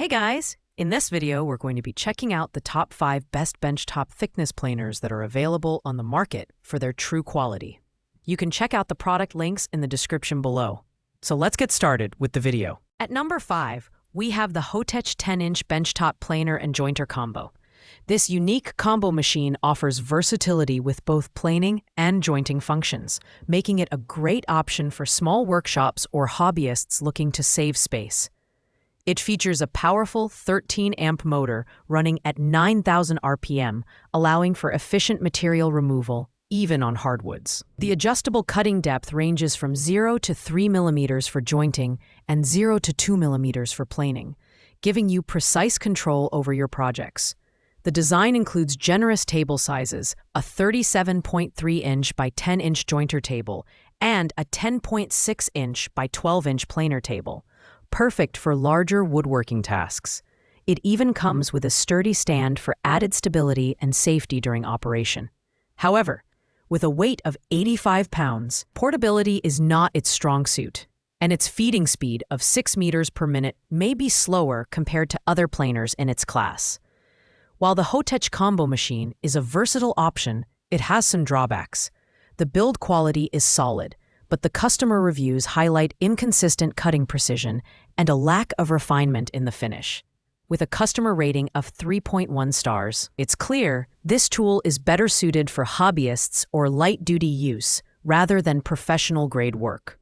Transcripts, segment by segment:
Hey guys! In this video, we're going to be checking out the top 5 best benchtop thickness planers that are available on the market for their true quality. You can check out the product links in the description below. So let's get started with the video. At number 5, we have the Hotech 10-inch benchtop planer and jointer combo. This unique combo machine offers versatility with both planing and jointing functions, making it a great option for small workshops or hobbyists looking to save space. It features a powerful 13-amp motor running at 9,000 RPM, allowing for efficient material removal, even on hardwoods. The adjustable cutting depth ranges from 0 to 3 mm for jointing and 0 to 2 mm for planing, giving you precise control over your projects. The design includes generous table sizes, a 37.3-inch by 10-inch jointer table, and a 10.6-inch by 12-inch planer table, perfect for larger woodworking tasks. It even comes with a sturdy stand for added stability and safety during operation. However, with a weight of 85 pounds, portability is not its strong suit, and its feeding speed of 6 meters per minute may be slower compared to other planers in its class. While the Hotech combo machine is a versatile option, it has some drawbacks. The build quality is solid, but the customer reviews highlight inconsistent cutting precision and a lack of refinement in the finish. With a customer rating of 3.1 stars, it's clear this tool is better suited for hobbyists or light-duty use rather than professional-grade work.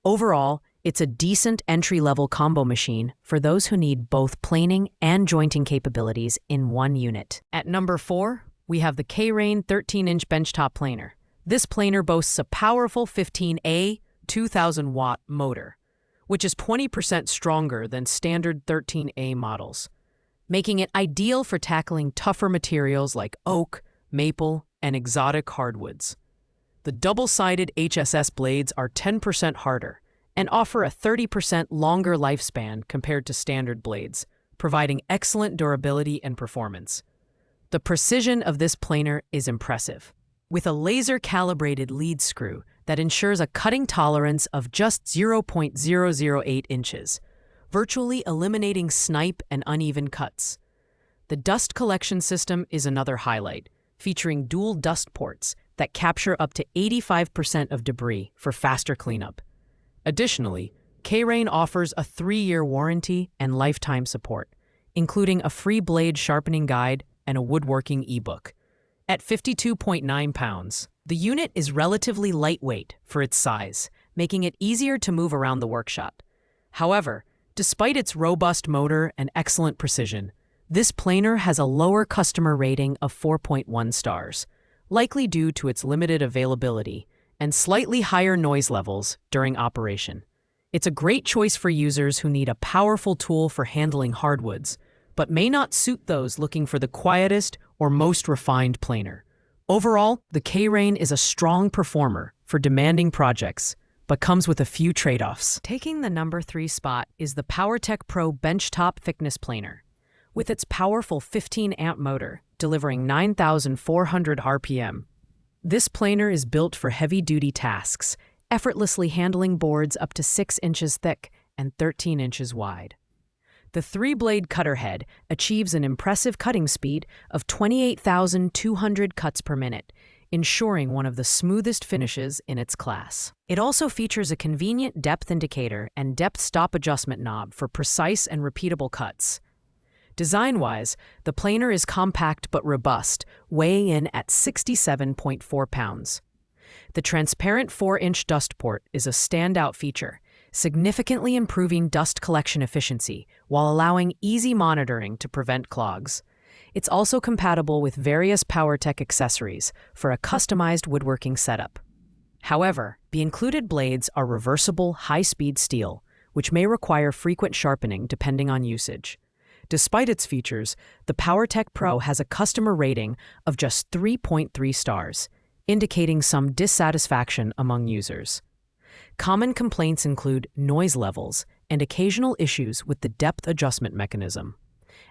Overall, it's a decent entry-level combo machine for those who need both planing and jointing capabilities in one unit. At number 4, we have the K-Rain 13-inch benchtop planer. This planer boasts a powerful 15A 2,000-watt motor, which is 20% stronger than standard 13A models, making it ideal for tackling tougher materials like oak, maple, and exotic hardwoods. The double-sided HSS blades are 10% harder and offer a 30% longer lifespan compared to standard blades, providing excellent durability and performance. The precision of this planer is impressive, with a laser-calibrated lead screw that ensures a cutting tolerance of just 0.008 inches, virtually eliminating snipe and uneven cuts. The dust collection system is another highlight, featuring dual dust ports that capture up to 85% of debris for faster cleanup. Additionally, K-Rain offers a 3-year warranty and lifetime support, including a free blade sharpening guide and a woodworking ebook. At 52.9 pounds, the unit is relatively lightweight for its size, making it easier to move around the workshop. However, despite its robust motor and excellent precision, this planer has a lower customer rating of 4.1 stars, likely due to its limited availability and slightly higher noise levels during operation. It's a great choice for users who need a powerful tool for handling hardwoods, but may not suit those looking for the quietest or most refined planer. Overall, the K-Rain is a strong performer for demanding projects, but comes with a few trade-offs. Taking the number 3 spot is the PowerTech Pro Benchtop Thickness Planer. With its powerful 15-amp motor, delivering 9,400 RPM, this planer is built for heavy-duty tasks, effortlessly handling boards up to 6 inches thick and 13 inches wide. The 3-blade cutter head achieves an impressive cutting speed of 28,200 cuts per minute, ensuring one of the smoothest finishes in its class. It also features a convenient depth indicator and depth stop adjustment knob for precise and repeatable cuts. Design-wise, the planer is compact but robust, weighing in at 67.4 pounds. The transparent 4-inch dust port is a standout feature, significantly improving dust collection efficiency while allowing easy monitoring to prevent clogs. It's also compatible with various PowerTech accessories for a customized woodworking setup. However, the included blades are reversible high-speed steel, which may require frequent sharpening depending on usage. Despite its features, the PowerTech Pro has a customer rating of just 3.3 stars, indicating some dissatisfaction among users. Common complaints include noise levels and occasional issues with the depth adjustment mechanism.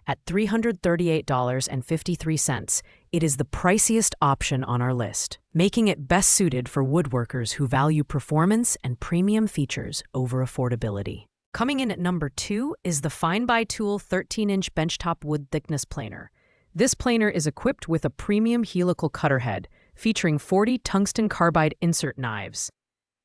At $338.53, it is the priciest option on our list, making it best suited for woodworkers who value performance and premium features over affordability. Coming in at number 2 is the Fine by Tool 13-inch benchtop wood thickness planer. This planer is equipped with a premium helical cutter head featuring 40 tungsten carbide insert knives,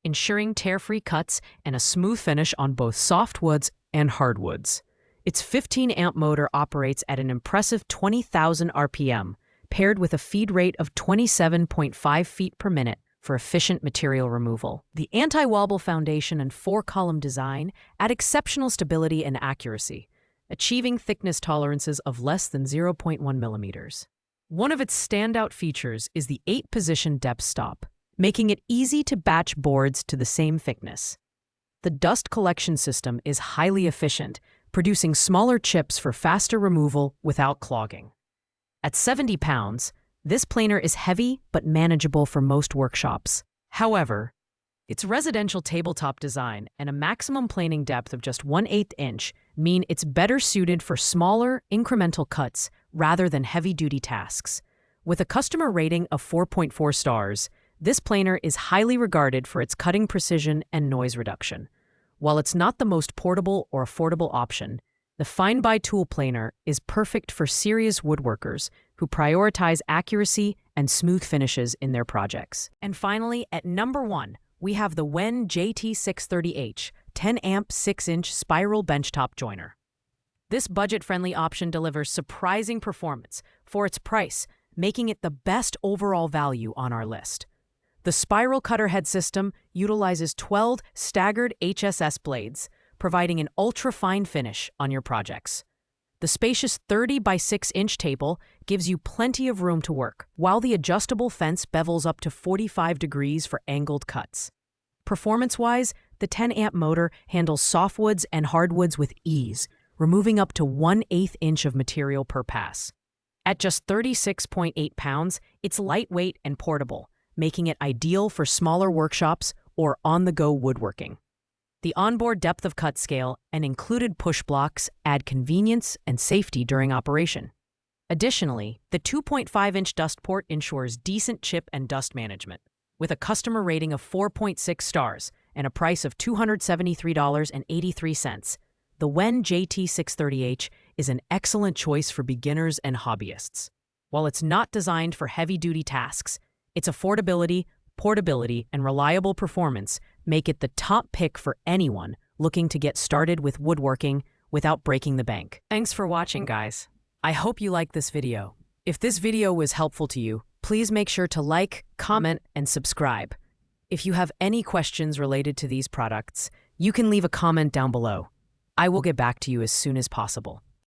ensuring tear-free cuts and a smooth finish on both softwoods and hardwoods. Its 15-amp motor operates at an impressive 20,000 RPM, paired with a feed rate of 27.5 feet per minute for efficient material removal. The anti-wobble foundation and 4-column design add exceptional stability and accuracy, achieving thickness tolerances of less than 0.1 millimeters. One of its standout features is the 8-position depth stop, making it easy to batch boards to the same thickness. The dust collection system is highly efficient, producing smaller chips for faster removal without clogging. At 70 pounds, this planer is heavy but manageable for most workshops. However, its residential tabletop design and a maximum planing depth of just 1/8 inch mean it's better suited for smaller, incremental cuts rather than heavy-duty tasks. With a customer rating of 4.4 stars, this planer is highly regarded for its cutting precision and noise reduction. While it's not the most portable or affordable option, the Fine by Tool planer is perfect for serious woodworkers who prioritize accuracy and smooth finishes in their projects. And finally, at number 1, we have the Wen JT630H 10-amp 6-inch spiral benchtop joiner. This budget-friendly option delivers surprising performance for its price, making it the best overall value on our list. The spiral cutter head system utilizes 12 staggered HSS blades, providing an ultra-fine finish on your projects. The spacious 30 by 6-inch table gives you plenty of room to work, while the adjustable fence bevels up to 45 degrees for angled cuts. Performance-wise, the 10-amp motor handles softwoods and hardwoods with ease, removing up to 1/8 inch of material per pass. At just 36.8 pounds, it's lightweight and portable, making it ideal for smaller workshops or on-the-go woodworking. The onboard depth of cut scale and included push blocks add convenience and safety during operation. Additionally, the 2.5-inch dust port ensures decent chip and dust management. With a customer rating of 4.6 stars and a price of $273.83, the Wen JT630H is an excellent choice for beginners and hobbyists. While it's not designed for heavy-duty tasks, its affordability, portability, and reliable performance make it the top pick for anyone looking to get started with woodworking without breaking the bank. Thanks for watching, guys. I hope you liked this video. If this video was helpful to you, please make sure to like, comment, and subscribe. If you have any questions related to these products, you can leave a comment down below. I will get back to you as soon as possible.